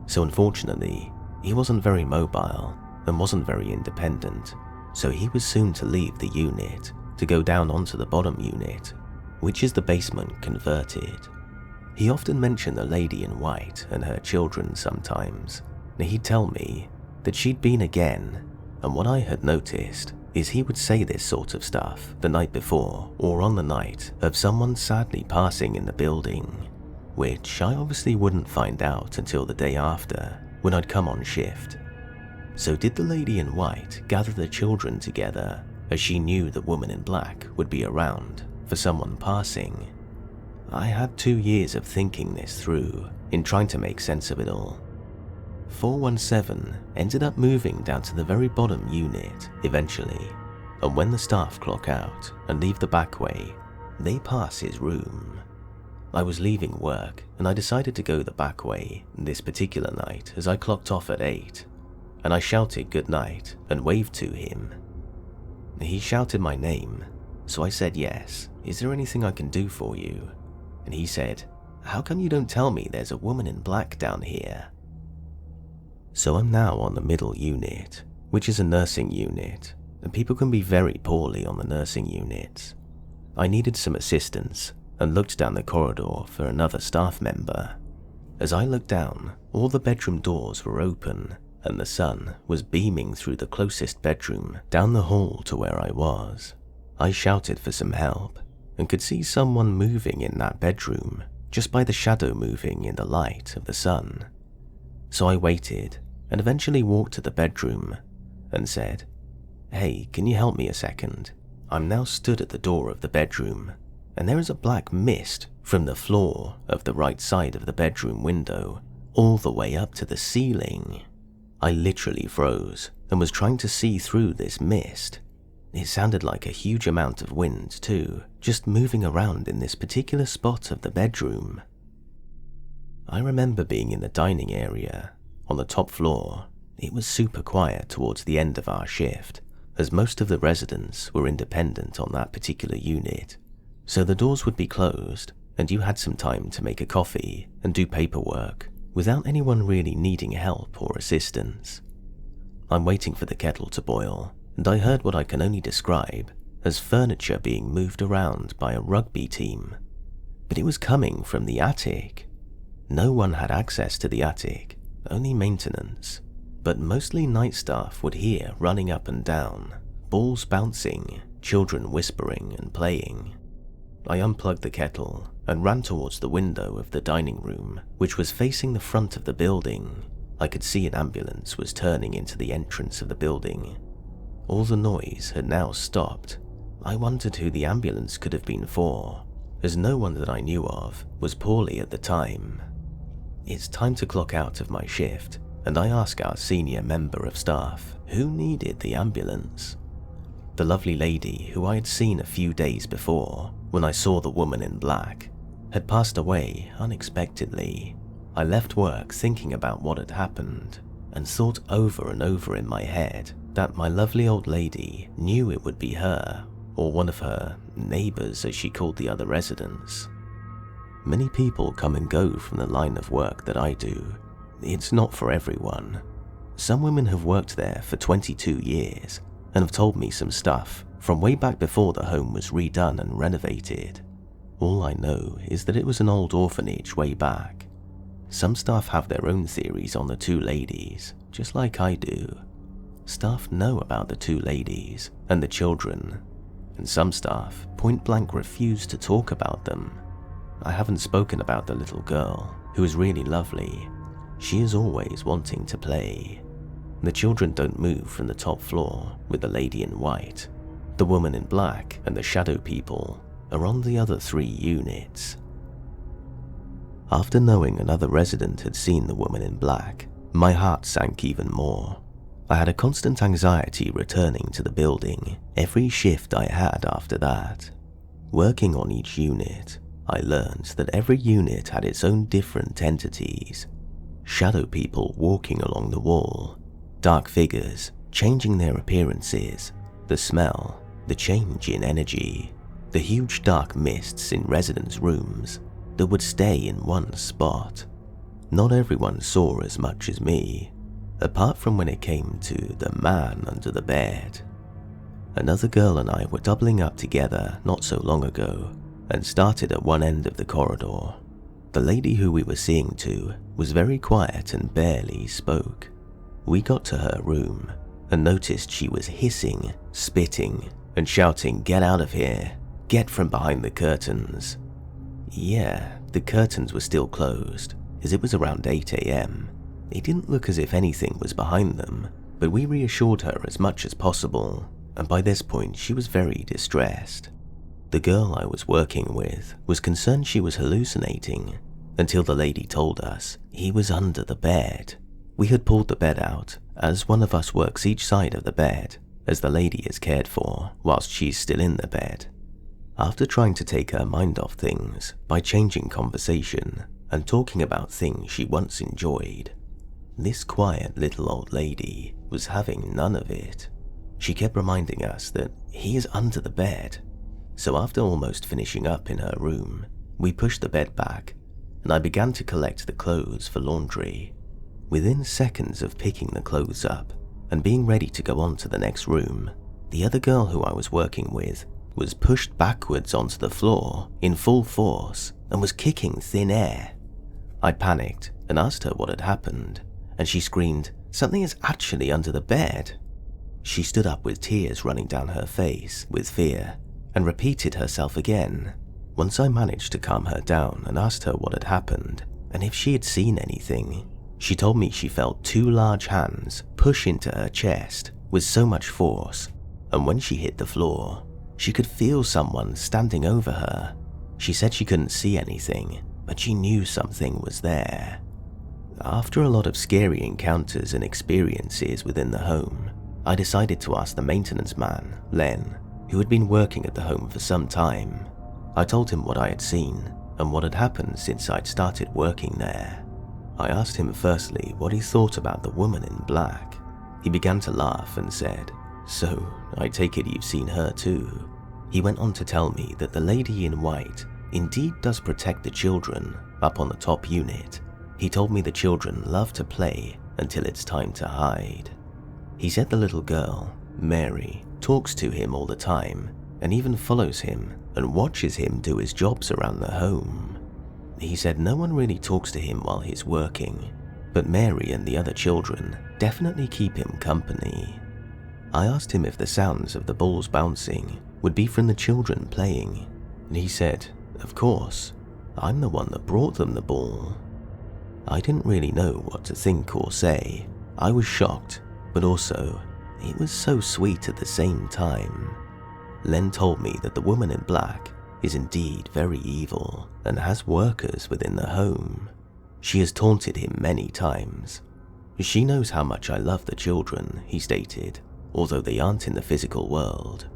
So unfortunately, he wasn't very mobile and wasn't very independent. So he was soon to leave the unit to go down onto the bottom unit, which is the basement converted. He often mentioned the lady in white and her children sometimes. He'd tell me that she'd been again, and what I had noticed is he would say this sort of stuff the night before or on the night of someone sadly passing in the building, which I obviously wouldn't find out until the day after when I'd come on shift. So did the lady in white gather the children together as she knew the woman in black would be around for someone passing? I had 2 years of thinking this through in trying to make sense of it all. 417 ended up moving down to the very bottom unit eventually, and when the staff clock out and leave the back way, they pass his room. I was leaving work and I decided to go the back way this particular night as I clocked off at 8, and I shouted good night and waved to him. He shouted my name, so I said yes. "Is there anything I can do for you?" And he said, "How come you don't tell me there's a woman in black down here?" So I'm now on the middle unit, which is a nursing unit, and people can be very poorly on the nursing units. I needed some assistance and looked down the corridor for another staff member. As I looked down, all the bedroom doors were open and the sun was beaming through the closest bedroom down the hall to where I was. I shouted for some help and could see someone moving in that bedroom just by the shadow moving in the light of the sun. So I waited and eventually walked to the bedroom and said, "Hey, can you help me a second? I'm now stood at the door of the bedroom, and there is a black mist from the floor of the right side of the bedroom window all the way up to the ceiling. I literally froze and was trying to see through this mist. It sounded like a huge amount of wind too, just moving around in this particular spot of the bedroom. I remember being in the dining area, on the top floor. It was super quiet towards the end of our shift, as most of the residents were independent on that particular unit, so the doors would be closed and you had some time to make a coffee and do paperwork without anyone really needing help or assistance. I'm waiting for the kettle to boil, and I heard what I can only describe as furniture being moved around by a rugby team, but it was coming from the attic. No one had access to the attic, only maintenance, but mostly night staff would hear running up and down, balls bouncing, children whispering and playing. I unplugged the kettle and ran towards the window of the dining room, which was facing the front of the building. I could see an ambulance was turning into the entrance of the building. All the noise had now stopped. I wondered who the ambulance could have been for, as no one that I knew of was poorly at the time. It's time to clock out of my shift, and I ask our senior member of staff who needed the ambulance. The lovely lady who I had seen a few days before, when I saw the woman in black, had passed away unexpectedly. I left work thinking about what had happened, and thought over and over in my head that my lovely old lady knew it would be her, or one of her neighbors as she called the other residents. Many people come and go from the line of work that I do. It's not for everyone. Some women have worked there for 22 years and have told me some stuff from way back before the home was redone and renovated. All I know is that it was an old orphanage way back. Some staff have their own theories on the two ladies, just like I do. Staff know about the two ladies and the children, and some staff point blank refuse to talk about them. I haven't spoken about the little girl, who is really lovely. She is always wanting to play. The children don't move from the top floor with the lady in white. The woman in black and the shadow people are on the other 3 units. After knowing another resident had seen the woman in black, my heart sank even more. I had a constant anxiety returning to the building every shift I had after that. Working on each unit, I learned that every unit had its own different entities. Shadow people walking along the wall, dark figures changing their appearances, the smell, the change in energy, the huge dark mists in residents' rooms that would stay in one spot. Not everyone saw as much as me, apart from when it came to the man under the bed. Another girl and I were doubling up together not so long ago and started at one end of the corridor. The lady who we were seeing to was very quiet and barely spoke. We got to her room and noticed she was hissing, spitting, and shouting, "Get out of here! Get from behind the curtains!" Yeah, the curtains were still closed, as it was around 8 AM. It didn't look as if anything was behind them, but we reassured her as much as possible, and by this point she was very distressed. The girl I was working with was concerned she was hallucinating, until the lady told us he was under the bed. We had pulled the bed out, as one of us works each side of the bed, as the lady is cared for whilst she's still in the bed. After trying to take her mind off things by changing conversation and talking about things she once enjoyed, this quiet little old lady was having none of it. She kept reminding us that he is under the bed. So after almost finishing up in her room, we pushed the bed back and I began to collect the clothes for laundry. Within seconds of picking the clothes up and being ready to go on to the next room, the other girl who I was working with was pushed backwards onto the floor in full force and was kicking thin air. I panicked and asked her what had happened, and she screamed, "Something is actually under the bed." She stood up with tears running down her face with fear and repeated herself again. Once I managed to calm her down and asked her what had happened and if she had seen anything, she told me she felt 2 large hands push into her chest with so much force, and when she hit the floor, She could feel someone standing over her. She said she couldn't see anything, but she knew something was there. After a lot of scary encounters and experiences within the home, I decided to ask the maintenance man, Len, who had been working at the home for some time. I told him what I had seen and what had happened since I'd started working there. I asked him firstly what he thought about the woman in black. He began to laugh and said, "So, I take it you've seen her too." He went on to tell me that the lady in white indeed does protect the children up on the top unit. He told me the children love to play until it's time to hide. He said the little girl, Mary, talks to him all the time and even follows him and watches him do his jobs around the home. He said no one really talks to him while he's working, but Mary and the other children definitely keep him company. I asked him if the sounds of the balls bouncing would be from the children playing, and he said, "Of course, I'm the one that brought them the ball." I didn't really know what to think or say. I was shocked, but also, it was so sweet at the same time. Len told me that the woman in black is indeed very evil and has workers within the home. She has taunted him many times. She knows how much I love the children, he stated, although they aren't in the physical world.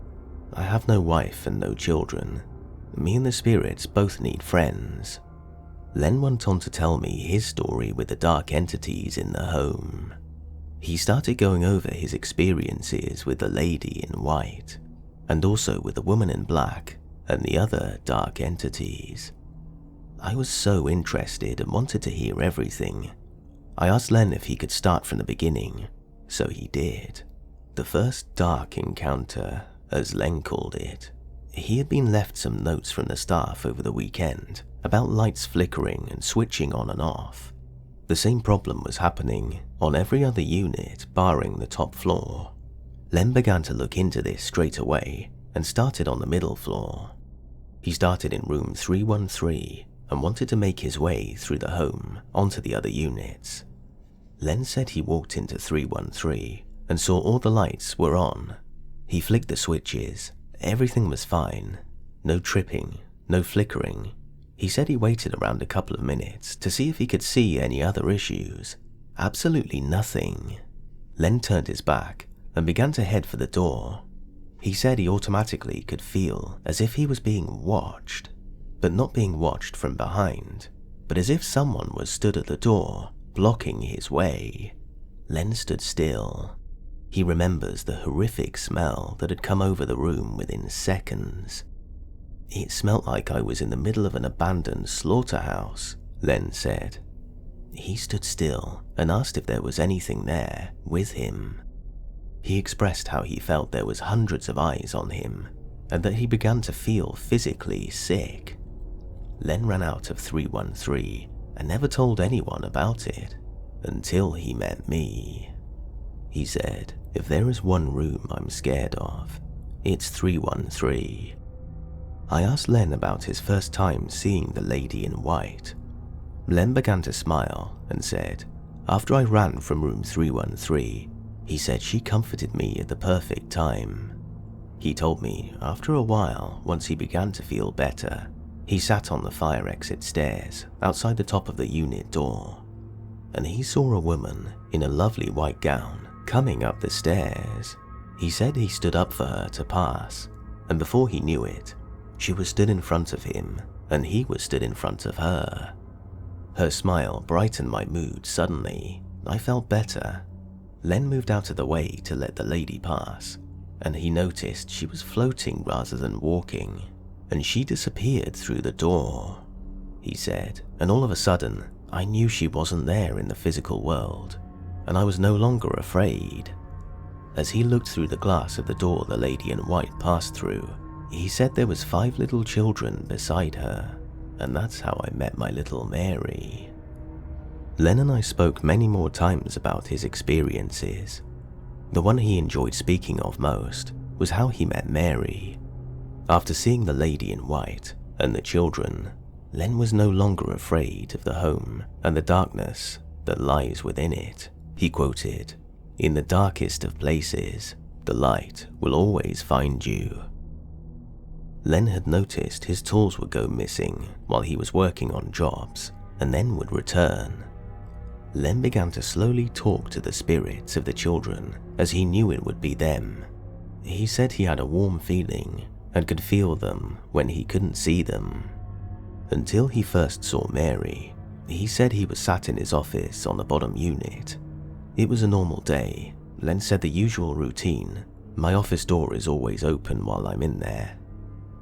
I have no wife and no children. Me and the spirits both need friends. Len went on to tell me his story with the dark entities in the home. He started going over his experiences with the lady in white, and also with the woman in black and the other dark entities. I was so interested and wanted to hear everything. I asked Len if he could start from the beginning, so he did. The first dark encounter, as Len called it. He had been left some notes from the staff over the weekend about lights flickering and switching on and off. The same problem was happening on every other unit barring the top floor. Len began to look into this straight away and started on the middle floor. He started in room 313 and wanted to make his way through the home onto the other units. Len said he walked into 313 and saw all the lights were on. He flicked the switches. Everything was fine. No tripping, no flickering. He said he waited around a couple of minutes to see if he could see any other issues. Absolutely nothing. Len turned his back and began to head for the door. He said he automatically could feel as if he was being watched, but not being watched from behind, but as if someone was stood at the door, blocking his way. Len stood still. He remembers the horrific smell that had come over the room within seconds. "It smelt like I was in the middle of an abandoned slaughterhouse," Len said. He stood still and asked if there was anything there with him. He expressed how he felt there was hundreds of eyes on him and that he began to feel physically sick. Len ran out of 313 and never told anyone about it until he met me. He said, "If there is one room I'm scared of, it's 313. I asked Len about his first time seeing the lady in white. Len began to smile and said, "After I ran from room 313, he said she comforted me at the perfect time." He told me after a while, once he began to feel better, he sat on the fire exit stairs outside the top of the unit door, and he saw a woman in a lovely white gown coming up the stairs. He said he stood up for her to pass, and before he knew it, she was stood in front of him and he was stood in front of her. Her smile brightened my mood suddenly. I felt better. Len moved out of the way to let the lady pass, and he noticed she was floating rather than walking, and she disappeared through the door. He said, and all of a sudden, I knew she wasn't there in the physical world, and I was no longer afraid. As he looked through the glass of the door the lady in white passed through, he said there was 5 little children beside her, and that's how I met my little Mary. Len and I spoke many more times about his experiences. The one he enjoyed speaking of most was how he met Mary. After seeing the lady in white and the children, Len was no longer afraid of the home and the darkness that lies within it. He quoted, "In the darkest of places, the light will always find you." Len had noticed his tools would go missing while he was working on jobs, and then would return. Len began to slowly talk to the spirits of the children, as he knew it would be them. He said he had a warm feeling and could feel them when he couldn't see them. Until he first saw Mary, he said he was sat in his office on the bottom unit. It was a normal day. Len said the usual routine. My office door is always open while I'm in there.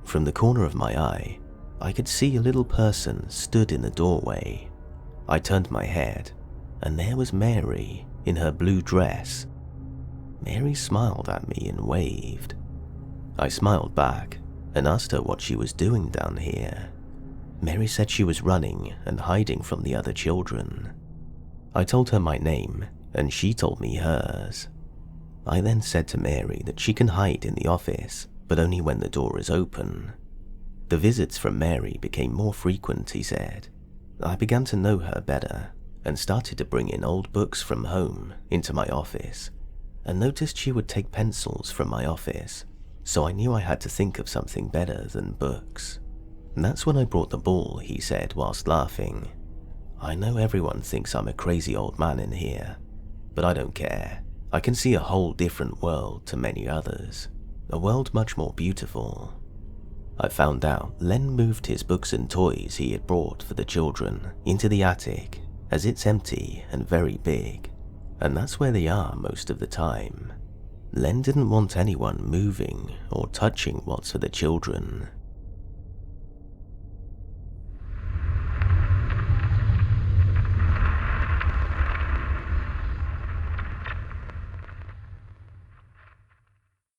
From the corner of my eye, I could see a little person stood in the doorway. I turned my head, and there was Mary in her blue dress. Mary smiled at me and waved. I smiled back and asked her what she was doing down here. Mary said she was running and hiding from the other children. I told her my name, and she told me hers. I then said to Mary that she can hide in the office, but only when the door is open. The visits from Mary became more frequent, he said. I began to know her better and started to bring in old books from home into my office, and noticed she would take pencils from my office, so I knew I had to think of something better than books. And that's when I brought the ball, he said whilst laughing. I know everyone thinks I'm a crazy old man in here, but I don't care. I can see a whole different world to many others, a world much more beautiful. I found out Len moved his books and toys he had brought for the children into the attic, as it's empty and very big, and that's where they are most of the time. Len didn't want anyone moving or touching what's for the children.